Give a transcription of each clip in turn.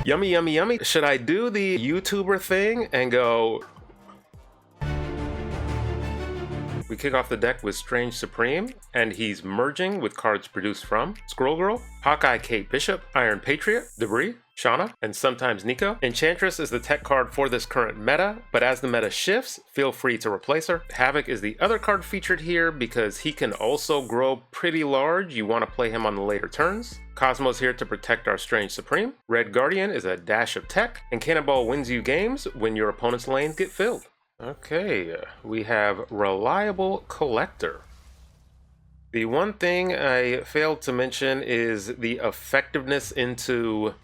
Yummy, yummy, yummy. Should I do the YouTuber thing and go... We kick off the deck with Strange Supreme, and he's merging with cards produced from Squirrel Girl, Hawkeye Kate Bishop, Iron Patriot, Debris, Shauna, and sometimes Nico. Enchantress is the tech card for this current meta, but as the meta shifts, feel free to replace her. Havok is the other card featured here because he can also grow pretty large. You want to play him on the later turns. Cosmo's here to protect our Strange Supreme. Red Guardian is a dash of tech, and Cannonball wins you games when your opponent's lanes get filled. Okay, we have Reliable Collector. The one thing I failed to mention is the effectiveness into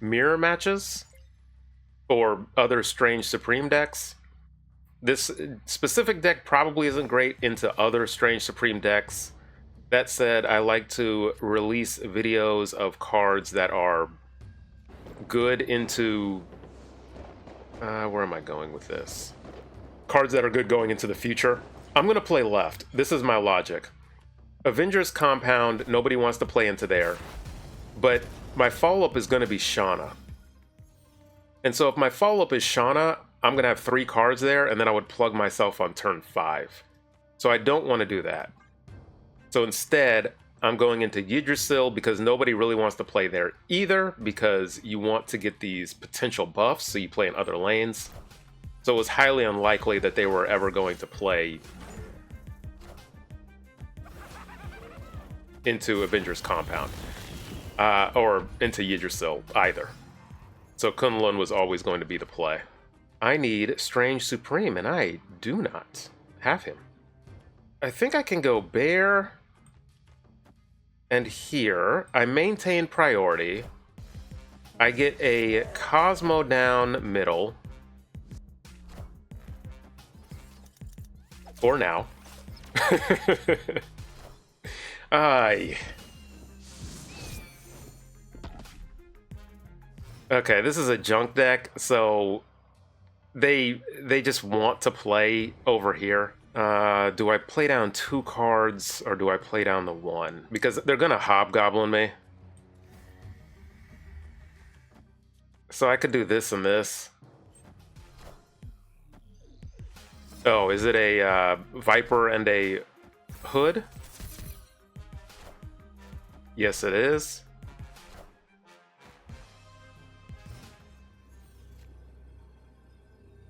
mirror matches or other Strange Supreme decks. This specific deck probably isn't great into other Strange Supreme decks. That said, I like to release videos of cards that are good into... where am I going with this? Cards that are good going into the future. I'm going to play left. This is my logic. Avengers Compound, nobody wants to play into there. But my follow-up is going to be Shauna. And so if my follow-up is Shauna, I'm going to have 3 cards there, and then I would plug myself on turn 5. So I don't want to do that. So instead, I'm going into Yggdrasil because nobody really wants to play there either, because you want to get these potential buffs, so you play in other lanes. So it was highly unlikely that they were ever going to play into Avengers Compound, or into Yggdrasil either. So Kunlun was always going to be the play. I need Strange Supreme, and I do not have him. I think I can go Bear, and here I maintain priority. I get a Cosmo down middle. For now. Okay, this is a junk deck, so they just want to play over here. Do I play down 2 cards or do I play down the 1? Because they're gonna hobgoblin me. So I could do this and this. Oh, is it a Viper and a Hood? Yes, it is.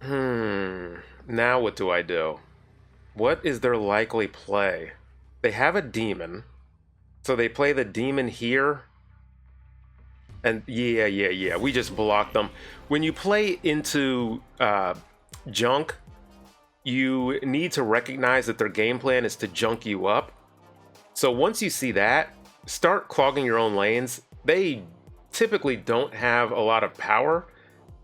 Now what do I do? What is their likely play? They have a demon, so they play the demon here. And yeah, we just blocked them. When you play into junk, you need to recognize that their game plan is to junk you up. So once you see that, start clogging your own lanes. They typically don't have a lot of power.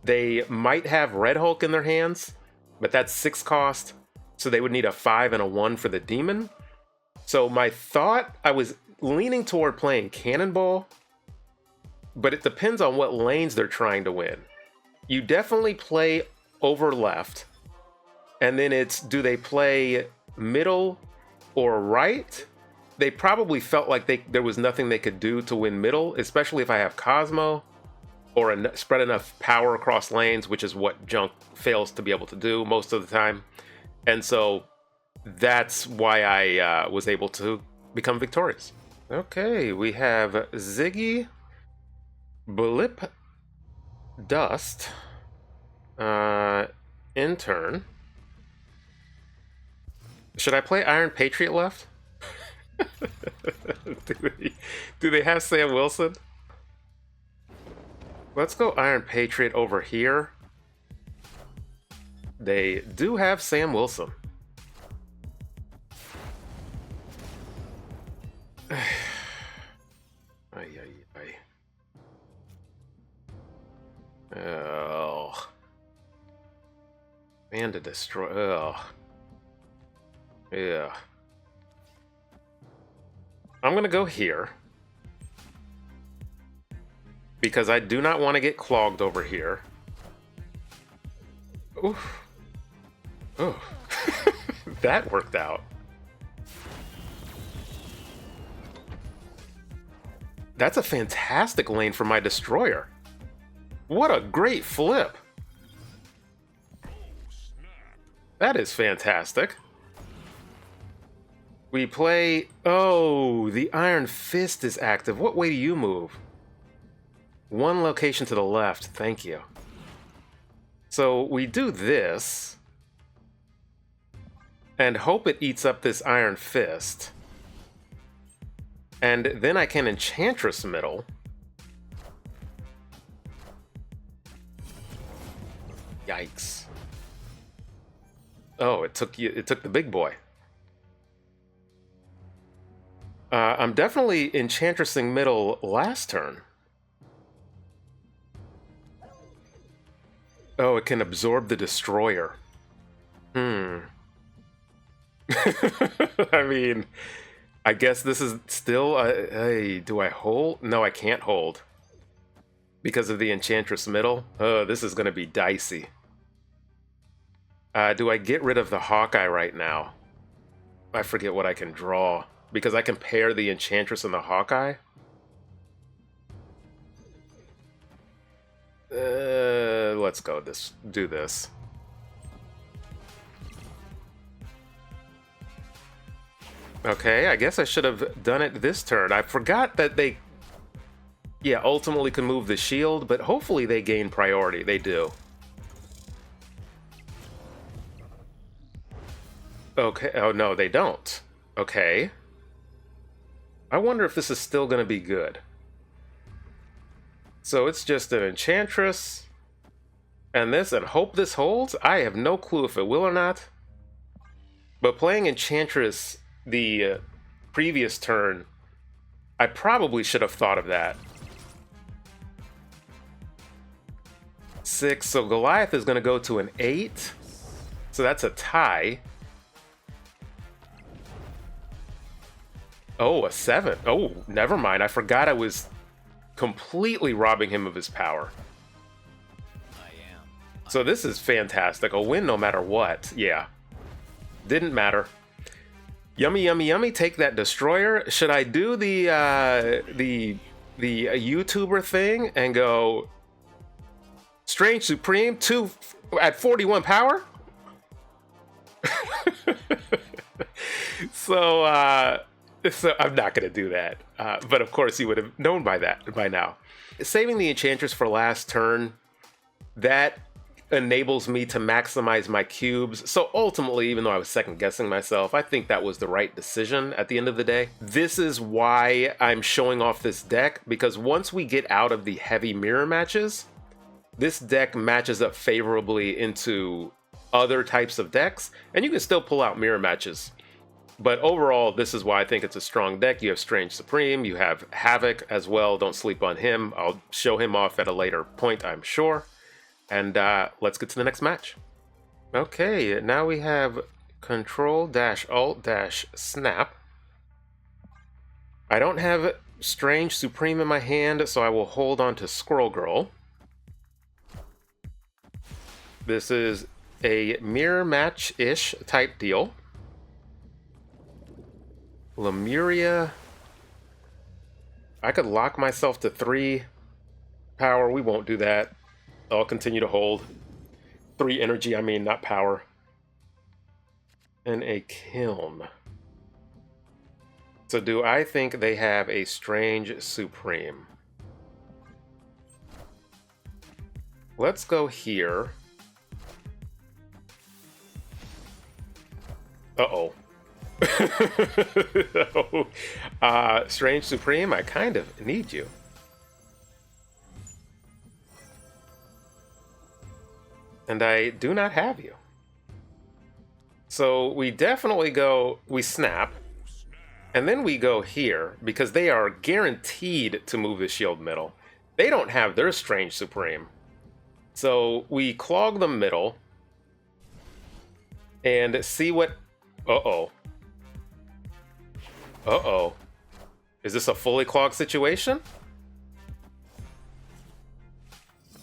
They might have Red Hulk in their hands, but that's 6 cost. So they would need a 5 and a 1 for the demon. So my thought, I was leaning toward playing Cannonball, but it depends on what lanes they're trying to win. You definitely play over left. And then it's, do they play middle or right? They probably felt like there was nothing they could do to win middle, especially if I have Cosmo or spread enough power across lanes, which is what junk fails to be able to do most of the time. And so that's why I was able to become victorious. Okay, we have Ziggy, Blip, Dust, Intern. Should I play Iron Patriot left? do they have Sam Wilson? Let's go Iron Patriot over here. They do have Sam Wilson. Oh. Man to destroy. Oh. Yeah. I'm gonna go here. Because I do not want to get clogged over here. Oof. Oh. That worked out. That's a fantastic lane for my destroyer. What a great flip! That is fantastic. We play... Oh, the Iron Fist is active. What way do you move? One location to the left. Thank you. So we do this. And hope it eats up this Iron Fist. And then I can Enchantress middle. Yikes. Oh, it took the big boy. I'm definitely Enchantressing middle last turn. Oh, it can absorb the Destroyer. I mean, I guess this is still... hey, do I hold? No, I can't hold. Because of the Enchantress middle. Oh, this is going to be dicey. Do I get rid of the Hawkeye right now? I forget what I can draw. Because I can pair the Enchantress and the Hawkeye? Let's go do this. Okay, I guess I should have done it this turn. I forgot that they... Yeah, ultimately can move the shield, but hopefully they gain priority. They do. Okay, oh no, they don't. Okay. I wonder if this is still going to be good. So it's just an Enchantress, and this, and hope this holds? I have no clue if it will or not. But playing Enchantress the previous turn, I probably should have thought of that. 6, so Goliath is going to go to an 8. So that's a tie. Oh, a 7. Oh, never mind. I forgot I was completely robbing him of his power. So this is fantastic. A win no matter what. Yeah. Didn't matter. Yummy, yummy, yummy. Take that Destroyer. Should I do the YouTuber thing and go Strange Supreme 2 at 41 power? So I'm not going to do that. But of course you would have known by now. Saving the Enchantress for last turn, that enables me to maximize my cubes. So ultimately, even though I was second guessing myself, I think that was the right decision at the end of the day. This is why I'm showing off this deck, because once we get out of the heavy mirror matches, this deck matches up favorably into other types of decks, and you can still pull out mirror matches. But overall, this is why I think it's a strong deck. You have Strange Supreme, you have Havok as well. Don't sleep on him. I'll show him off at a later point, I'm sure. And let's get to the next match. Okay, now we have Control-Alt-Snap. I don't have Strange Supreme in my hand, so I will hold on to Squirrel Girl. This is a mirror match-ish type deal. Lemuria. I could lock myself to 3 power. We won't do that. I'll continue to hold. 3 energy, I mean, not power. And a Kiln. So do I think they have a Strange Supreme? Let's go here. Uh-oh. Strange Supreme, I kind of need you. And I do not have you. So we definitely we snap, and then we go here, because they are guaranteed to move the shield middle. They don't have their Strange Supreme. So we clog the middle, and see what... Uh-oh. Uh-oh. Is this a fully clogged situation?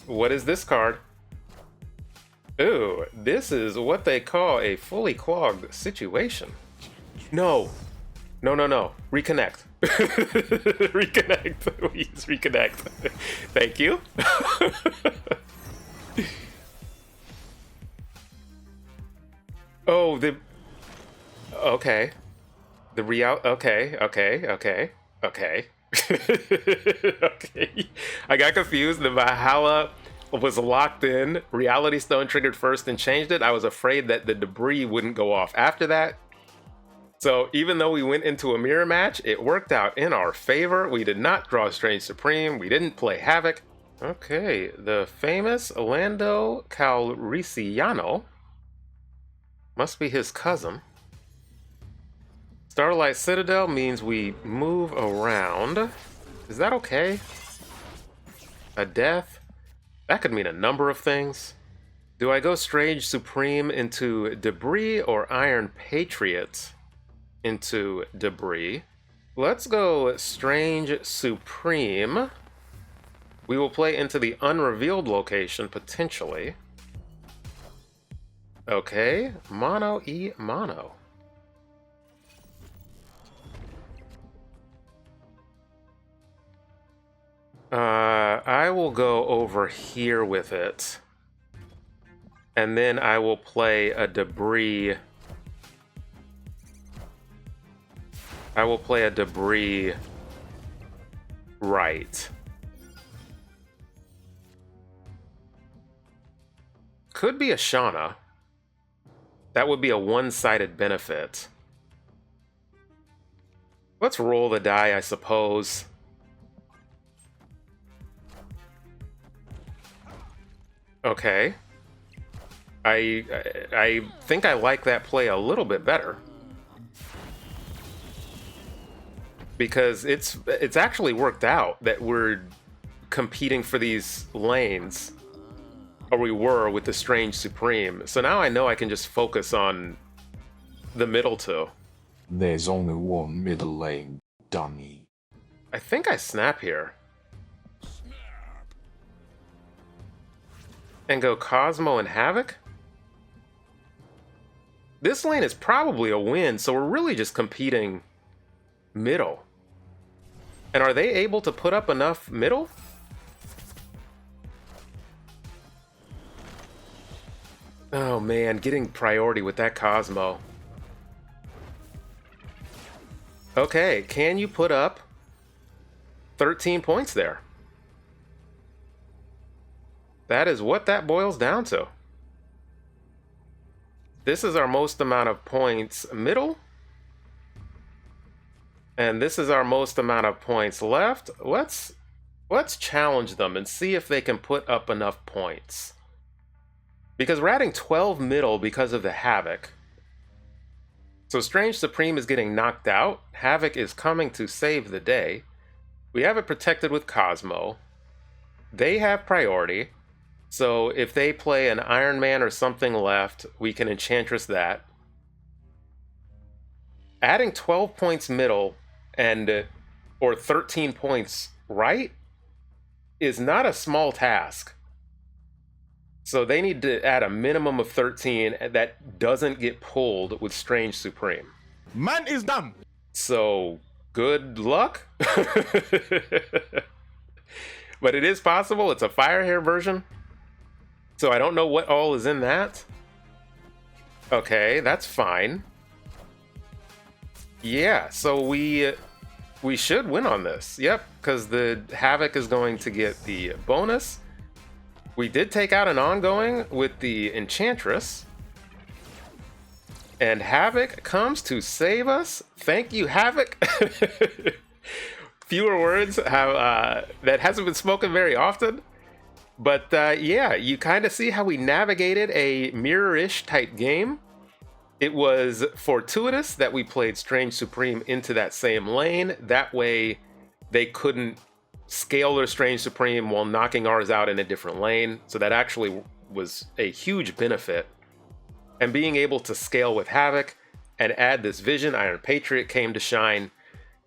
What is this card? Ooh, this is what they call a fully clogged situation. No. No, no, no. Reconnect. Reconnect. We use reconnect. Thank you. Oh, the... Okay. The real... Okay. Okay. Okay. I got confused. The Valhalla was locked in. Reality Stone triggered first and changed it. I was afraid that the debris wouldn't go off after that. So even though we went into a mirror match, it worked out in our favor. We did not draw Strange Supreme. We didn't play Havok. Okay, the famous Lando Calrissiano must be his cousin. Starlight Citadel means we move around. Is that okay? A death? That could mean a number of things. Do I go Strange Supreme into Debris or Iron Patriot into Debris? Let's go Strange Supreme. We will play into the unrevealed location, potentially. Okay, Mono E Mono. I will go over here with it. And then I will play a Debris. I will play a Debris right. Could be a Shauna. That would be a one-sided benefit. Let's roll the die, I suppose. Okay. I think I like that play a little bit better. Because it's actually worked out that we're competing for these lanes. Or we were with the Strange Supreme. So now I know I can just focus on the middle two. There's only one middle lane, dummy. I think I snap here. And go Cosmo and Havok? This lane is probably a win, so we're really just competing middle. And are they able to put up enough middle? Oh man, getting priority with that Cosmo. Okay, can you put up 13 points there? That is what that boils down to. This is our most amount of points middle. And this is our most amount of points left. Let's challenge them and see if they can put up enough points. Because we're adding 12 middle because of the Havok. So Strange Supreme is getting knocked out. Havok is coming to save the day. We have it protected with Cosmo. They have priority. So if they play an Iron Man or something left, we can Enchantress that. Adding 12 points middle and or 13 points right is not a small task. So they need to add a minimum of 13 that doesn't get pulled with Strange Supreme. Man is dumb. So good luck. But it is possible. It's a Fire Hair version. So I don't know what all is in that. Okay, that's fine. Yeah, so we should win on this. Yep, because the Havok is going to get the bonus. We did take out an ongoing with the Enchantress. And Havok comes to save us. Thank you, Havok. Fewer words have that hasn't been spoken very often. But yeah, you kind of see how we navigated a mirror-ish type game. It was fortuitous that we played Strange Supreme into that same lane. That way they couldn't scale their Strange Supreme while knocking ours out in a different lane. So that actually was a huge benefit. And being able to scale with Havok and add this Vision, Iron Patriot came to shine.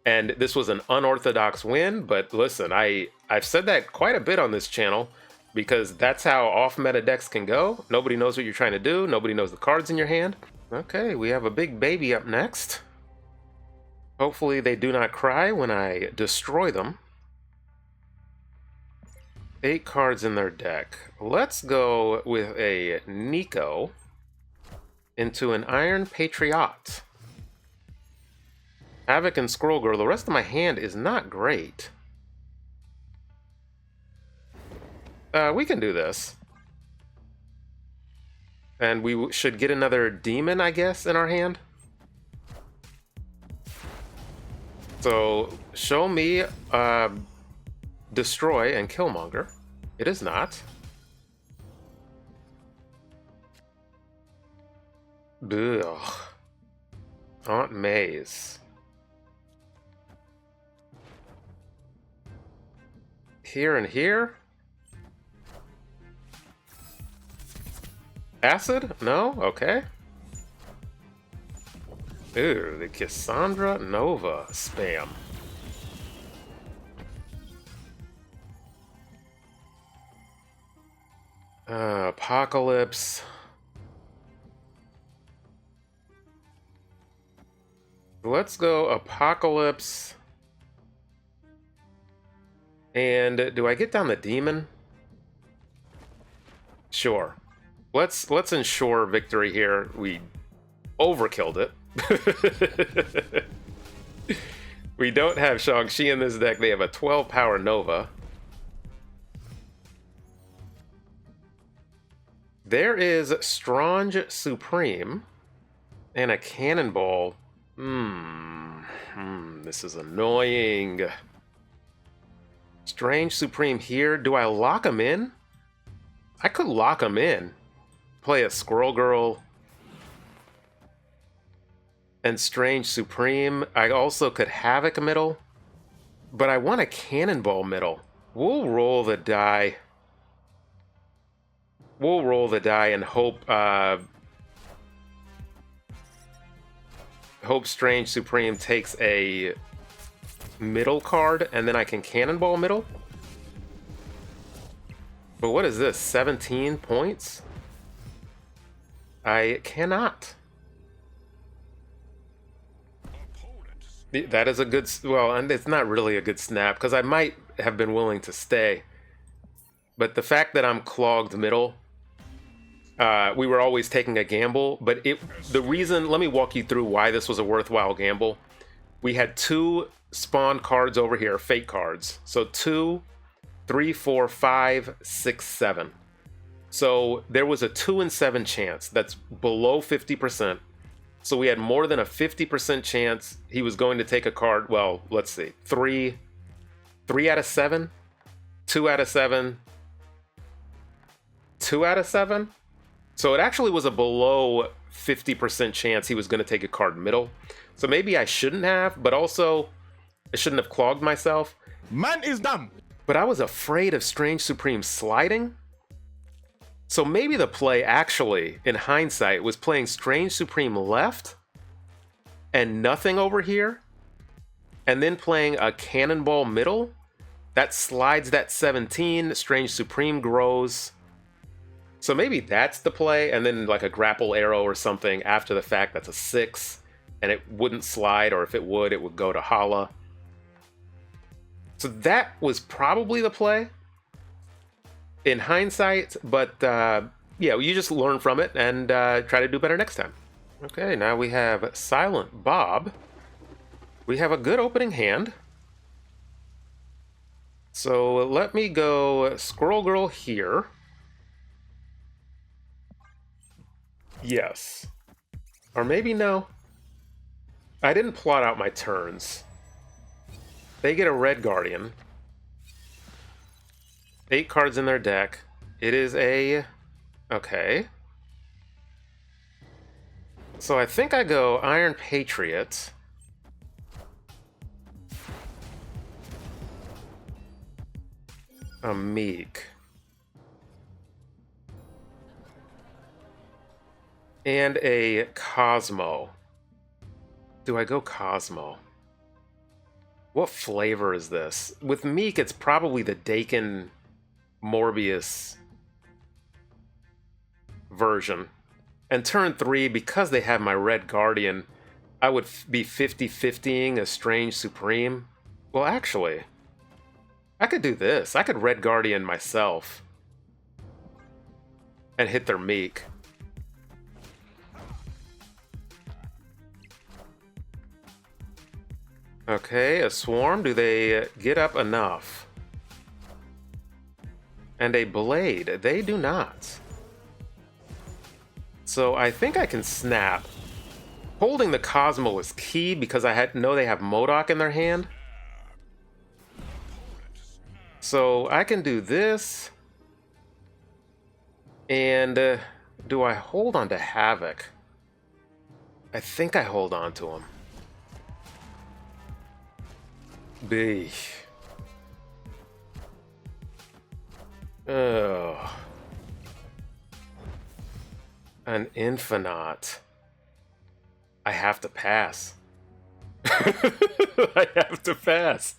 And this was an unorthodox win, but listen, I've said that quite a bit on this channel because that's how off-meta decks can go. Nobody knows what you're trying to do. Nobody knows the cards in your hand. Okay, we have a big baby up next. Hopefully they do not cry when I destroy them. 8 cards in their deck. Let's go with a Nico into an Iron Patriot. Havok and Scroll Girl. The rest of my hand is not great. We can do this. And we should get another demon, I guess, in our hand. So, show me Destroy and Killmonger. It is not. Ugh. Aunt May's. Here and here? Acid? No? Okay. Ooh, the Cassandra Nova spam. Apocalypse. Let's go Apocalypse. And do I get down the demon? Sure. Let's ensure victory here. We overkilled it. We don't have Shang-Chi in this deck. They have a 12 power Nova. There is Strange Supreme and a Cannonball. This is annoying. Strange Supreme here. Do I lock him in? I could lock him in. Play a Squirrel Girl and Strange Supreme. I also could Havok middle, but I want a Cannonball middle. We'll roll the die. We'll roll the die and hope Strange Supreme takes a middle card, and then I can Cannonball middle. But what is this? 17 points? I cannot. That is a good... Well, and it's not really a good snap, because I might have been willing to stay. But the fact that I'm clogged middle... we were always taking a gamble, but the reason... Let me walk you through why this was a worthwhile gamble. We had 2 spawn cards over here, fake cards. So 2, 3, 4, 5, 6, 7. So there was a 2 in 7 chance. That's below 50%. So we had more than a 50% chance he was going to take a card. Well, let's see. 3 out of 7, 2 out of 7, 2 out of 7. So it actually was a below 50% chance he was going to take a card middle. So maybe I shouldn't have, but also I shouldn't have clogged myself. Man is dumb. But I was afraid of Strange Supreme sliding. So maybe the play actually, in hindsight, was playing Strange Supreme left and nothing over here, and then playing a Cannonball middle. That slides that 17, Strange Supreme grows. So maybe that's the play, and then like a grapple arrow or something after the fact that's a 6, and it wouldn't slide, or if it would go to Hala. So that was probably the play in hindsight, but yeah, you just learn from it and try to do better next time. Okay, now we have Silent Bob. We have a good opening hand. So let me go Squirrel Girl here. Yes. Or maybe no. I didn't plot out my turns. They get a Red Guardian. 8 cards in their deck. It is a... Okay. So I think I go Iron Patriot. A Meek. And a Cosmo. Do I go Cosmo? What flavor is this? With Meek, it's probably the Dakin Morbius version. And turn 3, because they have my Red Guardian, I would be 50-50ing a Strange Supreme. Well, actually, I could do this. I could Red Guardian myself and hit their Meek. Okay, a Swarm. Do they get up enough? And a Blade. They do not. So I think I can snap. Holding the Cosmo is key because I know they have MODOK in their hand. So I can do this. And do I hold on to Havok? I think I hold on to him. B. Oh. An Infinite. I have to pass. I have to pass.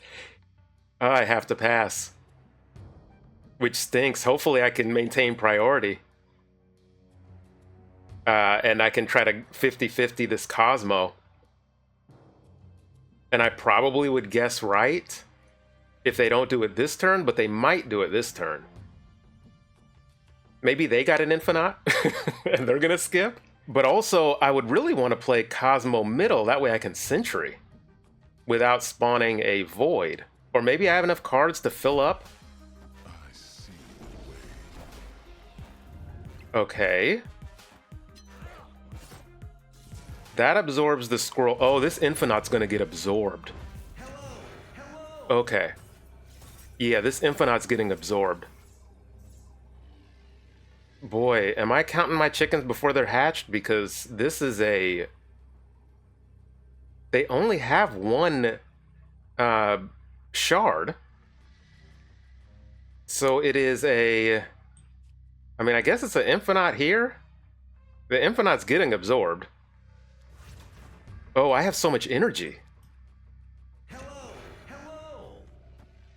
I have to pass. Which stinks. Hopefully I can maintain priority. And I can try to 50-50 this Cosmo. And I probably would guess right if they don't do it this turn, but they might do it this turn. Maybe they got an Infinite and they're gonna skip. But also, I would really want to play Cosmo middle. That way I can Sentry without spawning a Void. Or maybe I have enough cards to fill up. Okay. That absorbs the scroll. Oh, this Infinite's gonna get absorbed. Okay. Yeah, this Infinite's getting absorbed. Boy, am I counting my chickens before they're hatched? Because this is a... They only have one shard. So it is a... I mean, I guess it's an Infinite here. The Infinite's getting absorbed. Oh, I have so much energy. Hello.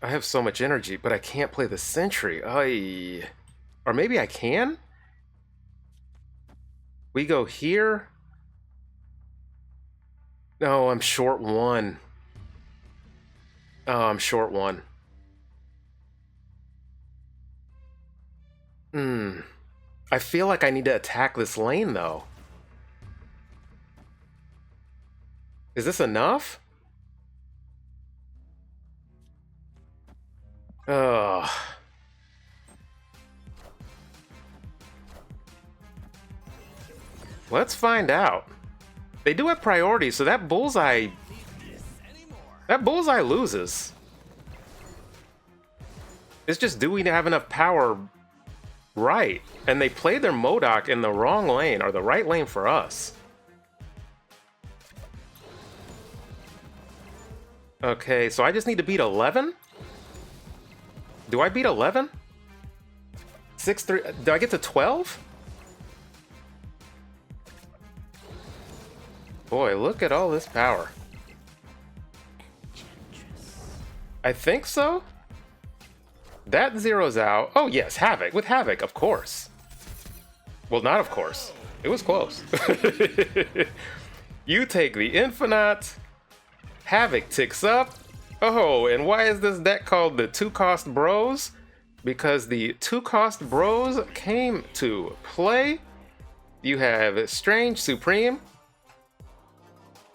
I have so much energy, but I can't play the Sentry. Or maybe I can? We go here. No, I'm short one. Oh, I'm short one. I feel like I need to attack this lane, though. Is this enough? Ugh. Let's find out. They do have priority, so that Bullseye... That Bullseye loses. It's just, do we have enough power right? And they played their MODOK in the wrong lane, or the right lane for us. Okay, so I just need to beat 11? Do I beat 11? 6-3... Do I get to 12? Boy, look at all this power. I think so? That zeroes out. Oh yes, Havok. With Havok, of course. Well, not of course. It was close. You take the Infinite. Havok ticks up. Oh, and why is this deck called the 2-cost Bros? Because the 2-cost Bros came to play. You have Strange Supreme.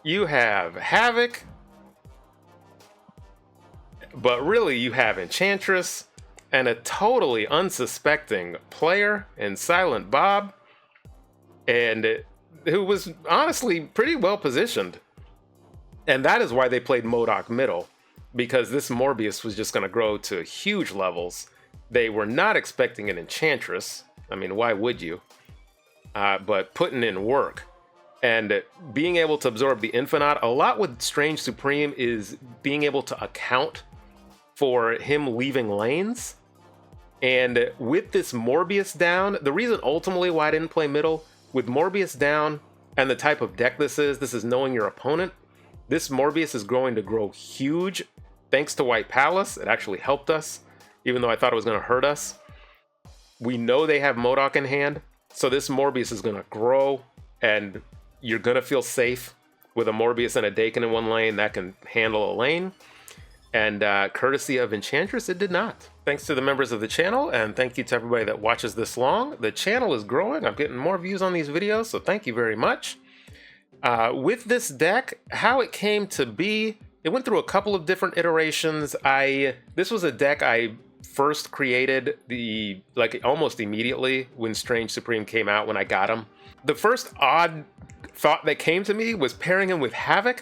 You have Havok, but really you have Enchantress and a totally unsuspecting player in Silent Bob, and who was honestly pretty well positioned. And that is why they played MODOK middle, because this Morbius was just going to grow to huge levels. They were not expecting an Enchantress. I mean, why would you? But putting in work. And being able to absorb the Infinite, a lot with Strange Supreme is being able to account for him leaving lanes. And with this Morbius down, the reason ultimately why I didn't play middle, with Morbius down and the type of deck this is knowing your opponent, this Morbius is going to grow huge. Thanks to White Palace, it actually helped us, even though I thought it was going to hurt us. We know they have MODOK in hand, so this Morbius is going to grow, and you're going to feel safe with a Morbius and a Dakin in one lane, that can handle a lane. And courtesy of Enchantress, it did not. Thanks to the members of the channel, and thank you to everybody that watches this long. The channel is growing. I'm getting more views on these videos, so thank you very much. With this deck, how it came to be, it went through a couple of different iterations. This was a deck I first created almost immediately when Strange Supreme came out, when I got him. The first odd thought that came to me was pairing him with Havok,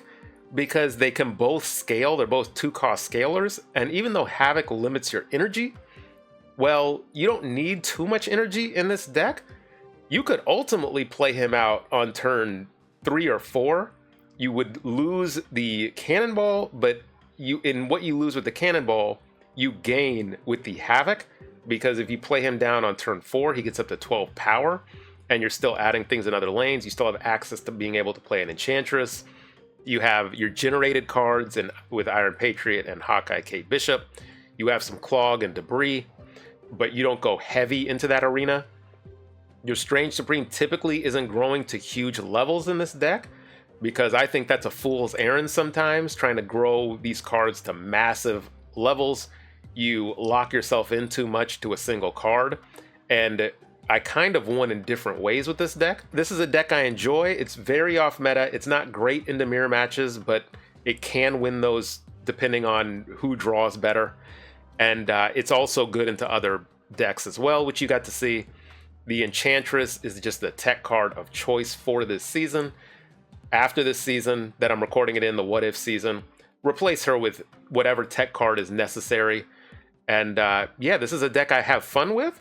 because they can both scale. They're both 2-cost scalers, and even though Havok limits your energy, well, you don't need too much energy in this deck. You could ultimately play him out on turn 3 or 4. You would lose the Cannonball, but what you lose with the Cannonball, you gain with the Havok, because if you play him down on turn 4, he gets up to 12 power, and you're still adding things in other lanes. You still have access to being able to play an Enchantress. You have your generated cards with Iron Patriot and Hawkeye Kate Bishop. You have some Clog and Debris, but you don't go heavy into that arena. Your Strange Supreme typically isn't growing to huge levels in this deck, because I think that's a fool's errand sometimes, trying to grow these cards to massive levels. You lock yourself in too much to a single card, and I kind of won in different ways with this deck. This is a deck I enjoy. It's very off meta. It's not great into mirror matches, but it can win those depending on who draws better. And it's also good into other decks as well, which you got to see. The Enchantress is just the tech card of choice for this season. After this season that I'm recording it in, the What If season, replace her with whatever tech card is necessary. And yeah, this is a deck I have fun with.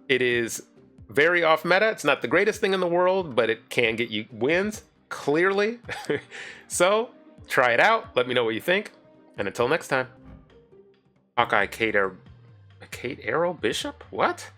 It is very off meta. It's not the greatest thing in the world, but it can get you wins, clearly. So try it out. Let me know what you think. And until next time. Hawkeye Kate Arrow Bishop? What?